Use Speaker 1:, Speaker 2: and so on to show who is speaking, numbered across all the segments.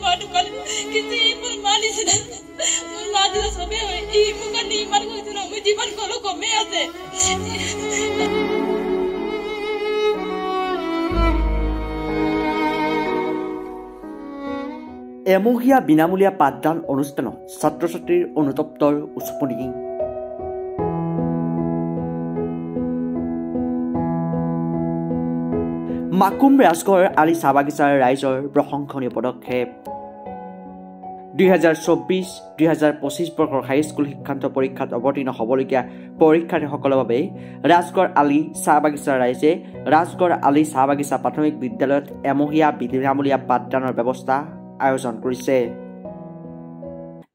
Speaker 1: मानु कल किसी पर माली से मुझ मादी तो सबे ये मुझे नहीं मान को इतना मुझे जीवन को को में आते
Speaker 2: এমহীয়া বিনামূলীয়া পাঠদান অনুষ্ঠানত ছাত্ৰ ছাত্ৰীৰ অনুতপ্তৰ উচপনি মাকুম ৰাজগড় আলি চাহ বাগিচাৰ ৰাইজৰ প্ৰশংসনীয় পদক্ষেপ 2024-2025 বৰ্ষৰ হাইস্কুল শিক্ষান্ত পৰীক্ষাত অৱতীৰ্ণ হ'বলগীয়া পৰীক্ষাৰ্থীসকলৰ বাবে ৰাজগড় আলি চাহ বাগিচাৰ ৰাইজে ৰাজগড় আলি চাহ বাগিচা প্ৰাথমিক বিদ্যালয়ত এমহীয়া বিনামূলীয়া পাঠদানৰ ব্যৱস্থা আয়োজন কৰিছে।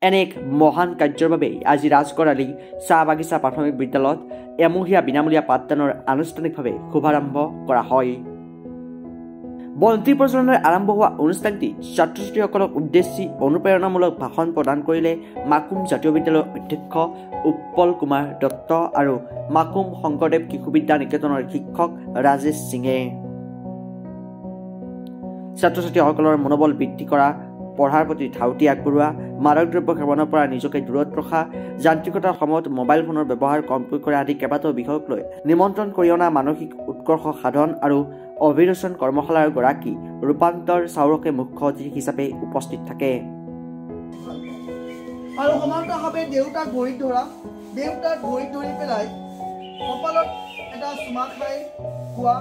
Speaker 2: এনে এক মহান কাৰ্যৰ বাবে আজি ৰাজগড় আলি চাহ বাগিচা প্ৰাথমিক বিদ্যালয়ত এমহীয়া বিনামূলীয়া পাঠদানৰ আনুষ্ঠানিকভাৱে শুভাৰম্ভ কৰা হয়। বন্তি প্ৰজ্বলনৰ আৰম্ভ হোৱা অনুষ্ঠানটি ছাত্ৰ ছাত্ৰীসকলক উদ্দেশ্যি অনুপ্ৰেৰণামূলক ভাষণ প্ৰদান কৰিলে মাকুম জাতীয় বিদ্যালয়ৰ অধ্যক্ষ উৎপল কুমাৰ দত্ত আৰু মাকুম শংকৰদেৱ শিশু বিদ্যা নিকেতনৰ শিক্ষক ৰাজেশ সিঙে ছাত্ৰ ছাত্ৰীসকলৰ মনোবল বৃদ্ধি কৰা, পঢ়াৰ প্ৰতি ধাউতি আগবঢ়োৱা, মাদক দ্ৰব্য সেৱনৰ পৰা নিজকে দূৰত ৰখা, যান্ত্ৰিকতাৰ সময়ত মোবাইল ফোনৰ ব্যৱহাৰ কম কৰা আদি কেইবাটাও বিষয়ক লৈ নিমন্ত্ৰণ কৰি অনা মানসিক উৎকৰ্ষ সাধন আৰু অভিৰোচন কৰ্মশালাৰ গৰাকী ৰূপান্তৰ চাউৰকে মুখ্য অতিথি হিচাপে উপস্থিত থাকে।
Speaker 3: আৰু সমান্তৰালভাৱে দেউতাক ভৰিত ধৰি পেলাই কপালত এটা চুমা খাই কোৱা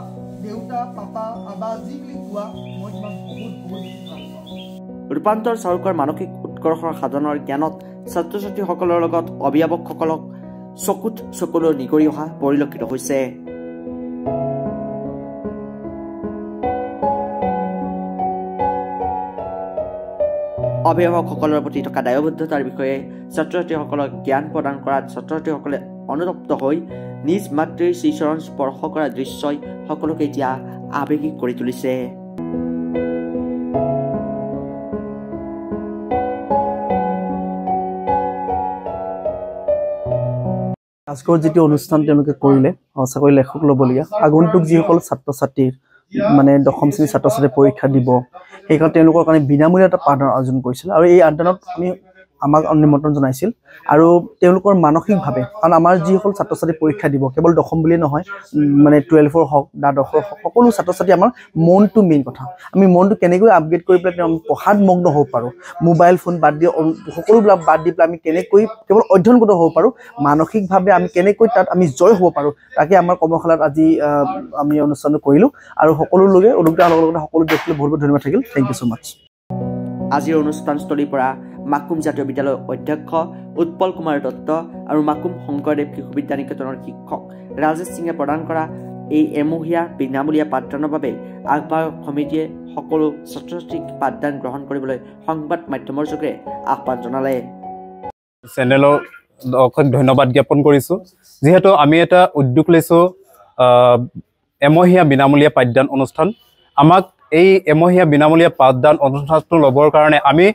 Speaker 3: দেউতা পাপা আবা যি বুলি কোৱা মই তোমাক বহুত ভাল পাওঁ।
Speaker 2: ৰূপান্তৰ চাউৰকৰ মানসিক উৎকৰ্ষৰ সাধনৰ জ্ঞানত ছাত্ৰ ছাত্ৰীসকলৰ লগত অভিভাৱকসকলক চকুত চকুলৈ নিগৰি অহা পৰিলক্ষিত হৈছে। অভিভাৱকসকলৰ প্ৰতি থকা দায়বদ্ধতাৰ বিষয়ে ছাত্ৰ ছাত্ৰীসকলক জ্ঞান প্ৰদান কৰাত ছাত্ৰ ছাত্ৰীসকলে অনুতপ্ত হৈ নিজ মাতৃৰ শ্ৰীচৰণ স্পৰ্শ কৰা দৃশ্যই সকলোকে এতিয়া আৱেগিক কৰি তুলিছে।
Speaker 4: ৰাজগড় যিটো অনুষ্ঠান তেওঁলোকে কৰিলে সঁচাকৈ লেখক ল'বলগীয়া। আগন্তুক যিসকল ছাত্ৰ ছাত্ৰীৰ মানে দশম শ্ৰেণীৰ ছাত্ৰ ছাত্ৰীয়ে পৰীক্ষা দিব সেইকাৰণে তেওঁলোকৰ কাৰণে বিনামূলীয়া এটা পাঠদান আয়োজন কৰিছিল আৰু এই আন্দোলনত আমাক নিমন্ত্ৰণ জনাইছিল আৰু তেওঁলোকৰ মানসিকভাৱে কাৰণ আমাৰ যিসকল ছাত্ৰ ছাত্ৰী পৰীক্ষা দিব কেৱল দশম বুলিয়ে নহয় মানে 12ৰ হওক দ্বাদশৰ হওক সকলো ছাত্ৰ ছাত্ৰী আমাৰ মনটো মেইন কথা। আমি মনটো কেনেকৈ আপগ্ৰেড কৰি পেলাই আমি পঢ়াত মগ্ন হ'ব পাৰোঁ, মোবাইল ফোন বাদ দি সকলোবিলাক বাদ দি পেলাই আমি কেনেকৈ কেৱল অধ্যয়নগত হ'ব পাৰোঁ, মানসিকভাৱে আমি কেনেকৈ তাত আমি জয় হ'ব পাৰোঁ তাকে আমাৰ কৰ্মশালাত আজি আমি অনুষ্ঠানটো কৰিলোঁ আৰু সকলো লোকে অনুগ্ৰহ লগতে সকলো ব্যক্তিলৈ বহুত বহুত ধন্যবাদ থাকিল। থেংক ইউ ছ' মাছ।
Speaker 2: আজিৰ অনুষ্ঠানস্থলীৰ পৰা মাকুম জাতীয় বিদ্যালয়ৰ অধ্যক্ষ উৎপল কুমাৰ দত্ত আৰু মাকুম শংকৰদেৱ শিশু বিদ্যা নিকেতনৰ শিক্ষক ৰাজেশ সিঙে প্ৰদান কৰা এই এমহীয়া বিনামূলীয়া পাঠদানৰ বাবে আহ্বায়ক সমিতিয়ে সকলো ছাত্ৰ ছাত্ৰীক পাঠদান গ্ৰহণ কৰিবলৈ সংবাদ মাধ্যমৰ যোগে আহ্বান জনালে।
Speaker 5: চেনেলৰ অশেষ ধন্যবাদ জ্ঞাপন কৰিছোঁ যিহেতু আমি এটা উদ্যোগ লৈছোঁ এমহীয়া বিনামূলীয়া পাঠদান অনুষ্ঠান। আমাক এই এমহীয়া বিনামূলীয়া পাঠদান অনুষ্ঠানটো ল'বৰ কাৰণে আমি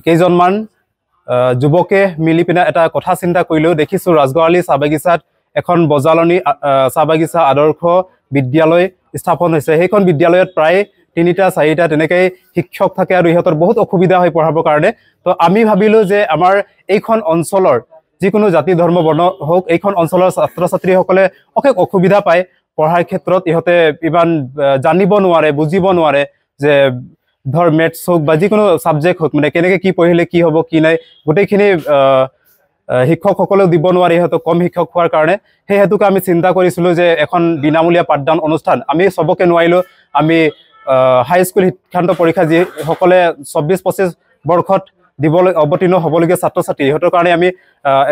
Speaker 5: কেইজনমান যুৱকে মিলি পিনে এটা কথা চিন্তা কৰিলেও দেখিছোঁ ৰাজগড় আলি চাহ বাগিচাত এখন বজালনী চাহ বাগিচা আদৰ্শ বিদ্যালয় স্থাপন হৈছে। সেইখন বিদ্যালয়ত প্ৰায় 3-4টা তেনেকৈ শিক্ষক থাকে আৰু ইহঁতৰ বহুত অসুবিধা হয় পঢ়াবৰ কাৰণে। তো আমি ভাবিলোঁ যে আমাৰ এইখন অঞ্চলৰ যিকোনো জাতি ধৰ্ম বৰ্ণ হওক এইখন অঞ্চলৰ ছাত্ৰ ছাত্ৰীসকলে অশেষ অসুবিধা পায় পঢ়াৰ ক্ষেত্ৰত। ইহঁতে ইমান জানিব নোৱাৰে, বুজিব নোৱাৰে যে ধৰ মেথছ হওক বা যিকোনো ছাবজেক্ট হওক মানে কেনেকৈ কি পঢ়িলে কি হ'ব কি নাই গোটেইখিনি শিক্ষকসকলেও দিব নোৱাৰে ইহঁতক কম শিক্ষক হোৱাৰ কাৰণে। সেই হেতুকে আমি চিন্তা কৰিছিলোঁ যে এখন বিনামূলীয়া পাঠদান অনুষ্ঠান আমি চবকে নোৱাৰিলোঁ আমি হাইস্কুল শিক্ষান্ত পৰীক্ষা যিসকলে 24-25 বৰ্ষত দিবলৈ অৱতীৰ্ণ হ'বলগীয়া ছাত্ৰ ছাত্ৰী ইহঁতৰ কাৰণে আমি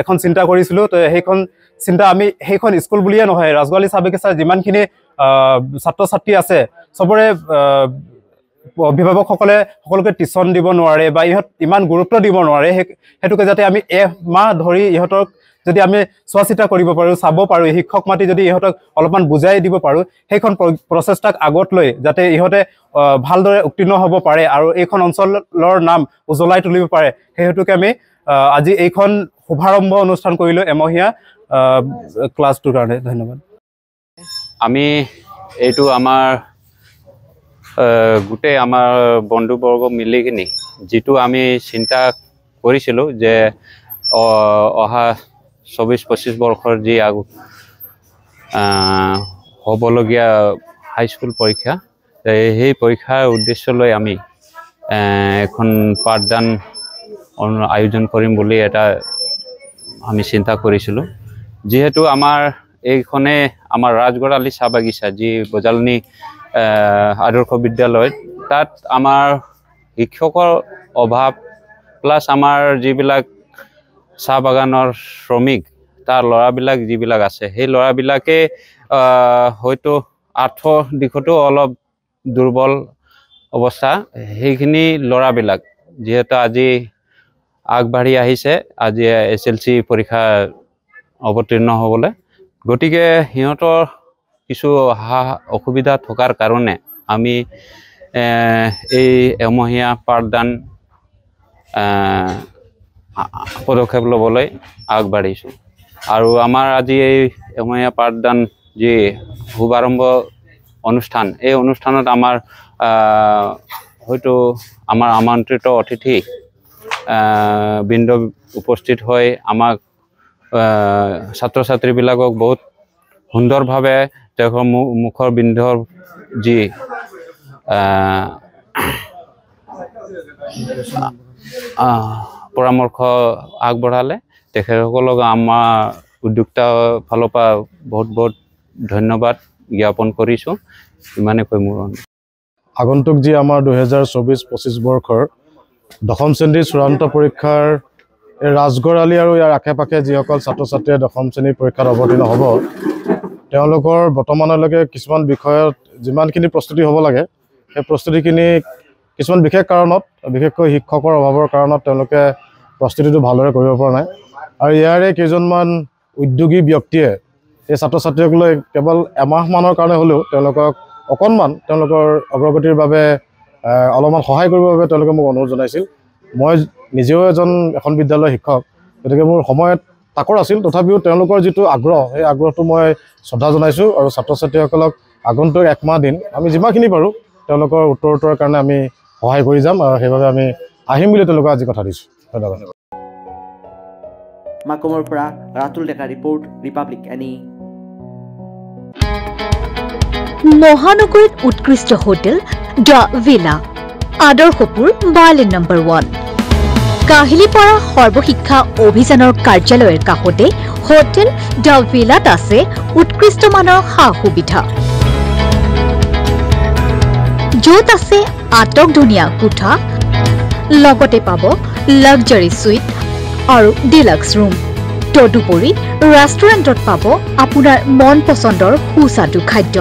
Speaker 5: এখন চিন্তা কৰিছিলোঁ। তো সেইখন চিন্তা আমি সেইখন স্কুল বুলিয়ে নহয় ৰাজগড় আলি চাহ বাগিচাৰ যিমানখিনি ছাত্ৰ ছাত্ৰী আছে চবৰে অভিভাৱকসকলে সকলোকে টিউশ্যন দিব নোৱাৰে বা ইহঁত ইমান গুৰুত্ব দিব নোৱাৰে। সেইটোকে যাতে আমি এমাহ ধৰি ইহঁতক যদি আমি চোৱা চিতা কৰিব পাৰোঁ, চাব পাৰোঁ, শিক্ষক মাতি যদি ইহঁতক অলপমান বুজাই দিব পাৰোঁ সেইখন প্ৰচেষ্টাক আগত লৈ যাতে ইহঁতে ভালদৰে উত্তীৰ্ণ হ'ব পাৰে আৰু এইখন অঞ্চলৰ নাম উজ্বলাই তুলিব পাৰে সেই হেতুকে আমি আজি এইখন শুভাৰম্ভ অনুষ্ঠান কৰিলোঁ এমহীয়া ক্লাছটোৰ কাৰণে। ধন্যবাদ।
Speaker 6: আমি এইটো আমাৰ গোটেই আমাৰ বন্ধুবৰ্গ মিলি কিনি যিটো আমি চিন্তা কৰিছিলোঁ যে অহা 24-25 বৰ্ষৰ যি হ'বলগীয়া হাইস্কুল পৰীক্ষা সেই পৰীক্ষাৰ উদ্দেশ্য লৈ আমি এখন পাঠদান আয়োজন কৰিম বুলি এটা আমি চিন্তা কৰিছিলোঁ যিহেতু আমাৰ এইখনে আমাৰ ৰাজগড় আলি চাহ বাগিচা যি বজালনী আদৰ্শ বিদ্যালয় তাত আমাৰ শিক্ষকৰ অভাৱ প্লাছ আমাৰ যিবিলাক চাহ বাগানৰ শ্ৰমিক তাৰ ল'ৰাবিলাক যিবিলাক আছে সেই ল'ৰাবিলাকে হয়তো আৰ্থৰ দিশতো অলপ দুৰ্বল অৱস্থা সেইখিনি ল'ৰাবিলাক যিহেতু আজি আগবাঢ়ি আহিছে আজি SLC পৰীক্ষা অৱতীৰ্ণ হ'বলৈ গতিকে সিহঁতৰ কিছু অসুবিধা থকাৰ কাৰণে আমি এই এমহীয়া পাঠদান পদক্ষেপ ল'বলৈ আগবাঢ়িছোঁ আৰু আমাৰ আজি এই এমহীয়া পাঠদান যি শুভাৰম্ভ অনুষ্ঠান এই অনুষ্ঠানত আমাৰ হয়তো আমাৰ আমন্ত্ৰিত অতিথি বৃন্দ উপস্থিত হৈ আমাক ছাত্ৰ ছাত্ৰীবিলাকক বহুত সুন্দৰভাৱে তেওঁলোকৰ মুখৰ বিন্ধৰ যি পৰামৰ্শ আগবঢ়ালে তেখেতসকলক আমাৰ উদ্যোক্তা ফালৰ পৰা বহুত বহুত ধন্যবাদ জ্ঞাপন কৰিছোঁ ইমানে কৈ মোৰ
Speaker 7: আগন্তুক যি আমাৰ 2024-25 বৰ্ষৰ দশম শ্ৰেণীৰ চূড়ান্ত পৰীক্ষাৰ ৰাজগড় আলি আৰু ইয়াৰ আশে পাশে যিসকল ছাত্ৰ ছাত্ৰীয়ে দশম শ্ৰেণীৰ পৰীক্ষাত অৱতীৰ্ণ হ'ব তেওঁলোকৰ বৰ্তমানলৈকে কিছুমান বিষয়ত যিমানখিনি প্ৰস্তুতি হ'ব লাগে সেই প্ৰস্তুতিখিনি কিছুমান বিশেষ কাৰণত বিশেষকৈ শিক্ষকৰ অভাৱৰ কাৰণত তেওঁলোকে প্ৰস্তুতিটো ভালদৰে কৰিব পৰা নাই আৰু ইয়াৰে কেইজনমান উদ্যোগী ব্যক্তিয়ে এই ছাত্ৰ ছাত্ৰীসকলক কেৱল এমাহমানৰ কাৰণে হ'লেও তেওঁলোকক অকণমান তেওঁলোকৰ অগ্ৰগতিৰ বাবে অলপমান সহায় কৰিবৰ বাবে তেওঁলোকে মোক অনুৰোধ জনাইছিল মই নিজেও এখন বিদ্যালয়ৰ শিক্ষক গতিকে মোৰ সময়ত তাকৰ আছিল তথাপিও তেওঁলোকৰ যিটো আগ্ৰহ সেই আগ্ৰহটো মই শ্ৰদ্ধা জনাইছোঁ আৰু ছাত্ৰ ছাত্ৰীসকলক আগন্তুক একমাহ দিন আমি যিমানখিনি পাৰোঁ তেওঁলোকৰ উত্তৰৰ কাৰণে আমি সহায় কৰি যাম আৰু সেইবাবে আমি আহিম বুলি তেওঁলোকক আজি কথা দিছোঁ ধন্যবাদ
Speaker 2: মাকুমৰ পৰা ৰাতুল ডেকা ৰিপৰ্ট ৰিপাব্লিক এনি
Speaker 8: মহানগৰীত উৎকৃষ্ট hotel the villa Adarshpur bylane number 1 Kahilipara সৰ্বশিক্ষা অভিযানৰ কাৰ্যালয়ৰ কাষতে হোটেল দ্য ভিলাত আছে উৎকৃষ্ট মানৰ সা সুবিধা য'ত আছে আটকধুনীয়া কোঠা লগতে পাব লাক্সাৰি সুইট আৰু ডিলাক্স ৰুম তদুপৰি ৰেষ্টুৰেণ্টত পাব আপোনাৰ মন পছন্দৰ সুস্বাদু খাদ্য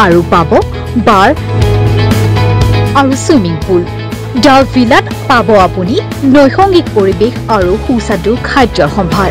Speaker 8: আৰু পাব বাৰ আৰু সুইমিং পুল দ্য ভিলাত পাব আপুনি নৈসংগিক পৰিৱেশ আৰু সুস্বাদু খাদ্যৰ সম্ভাৰ